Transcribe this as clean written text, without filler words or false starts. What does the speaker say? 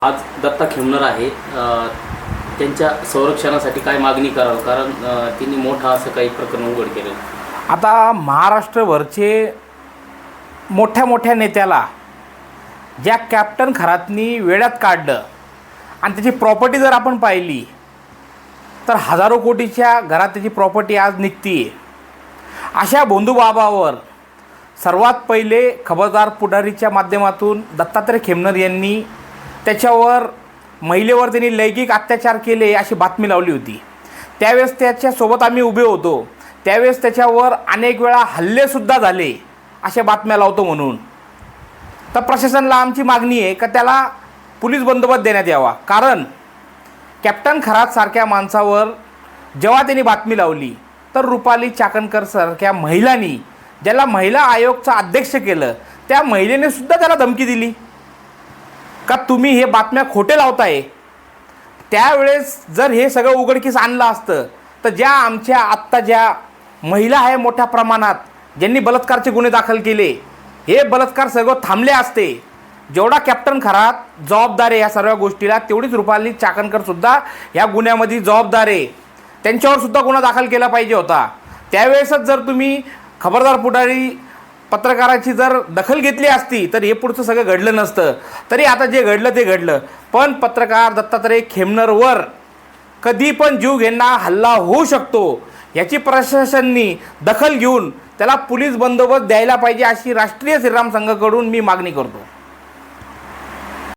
आज दत्ता खेमनर आहे, त्यांच्या संरक्षणासाठी काय मागणी करावं, कारण त्यांनी मोठा असं काही प्रकरण उघड केलं. आता महाराष्ट्रभरचे मोठ्या मोठ्या नेत्याला ज्या कॅप्टन खरातनी वेड्यात काढलं आणि त्याची प्रॉपर्टी जर आपण पाहिली तर हजारो कोटीच्या घरात त्याची प्रॉपर्टी आज निघती आहे. अशा भोंदूबाबावर सर्वात पहिले खबरदार पुढारीच्या माध्यमातून दत्तात्रय खेमनर यांनी त्याच्यावर महिलेवर त्यांनी लैंगिक अत्याचार केले अशी बातमी लावली होती. त्यावेळेस त्याच्यासोबत आम्ही उभे होतो. त्यावेळेस त्याच्यावर अनेक वेळा हल्लेसुद्धा झाले अशा बातम्या लावतो म्हणून. तर प्रशासनाला आमची मागणी आहे का त्याला पोलीस बंदोबस्त देण्यात यावा. कारण कॅप्टन खरातसारख्या माणसावर जेव्हा त्यांनी बातमी लावली तर रुपाली चाकणकरसारख्या महिलांनी, ज्याला महिला आयोगचा अध्यक्ष केलं, त्या महिलेनेसुद्धा त्याला धमकी दिली का तुम्ही हे बातम्या खोटे लावताय. त्यावेळेस जर हे सगळं उघडकीस आणलं असतं तर ज्या आमच्या आत्ता ज्या महिला आहे मोठ्या प्रमाणात ज्यांनी बलात्कारचे गुन्हे दाखल केले, हे बलात्कार सगळं थांबले असते. जेवढा कॅप्टन खरात जबाबदार आहे या सर्व गोष्टीला, तेवढीच रुपाली चाकणकरसुद्धा या गुन्ह्यामध्ये जबाबदार आहे. त्यांच्यावरसुद्धा गुन्हा दाखल केला पाहिजे होता. त्यावेळेसच जर तुम्ही खबरदार पुढारी पत्रकाराची जर दखल घेतली असती तर हे पुढचं सगळं घडलं नसतं. तरी आता जे घडलं ते घडलं. पण पत्रकार दत्तात्रय खेमनरवर कधी पण जीव घेणा हल्ला होऊ शकतो, याची प्रशासनाने दखल घेऊन त्याला पोलीस बंदोबस्त द्यायला पाहिजे अशी राष्ट्रीय श्रीराम संघाकडून मी मागणी करतो.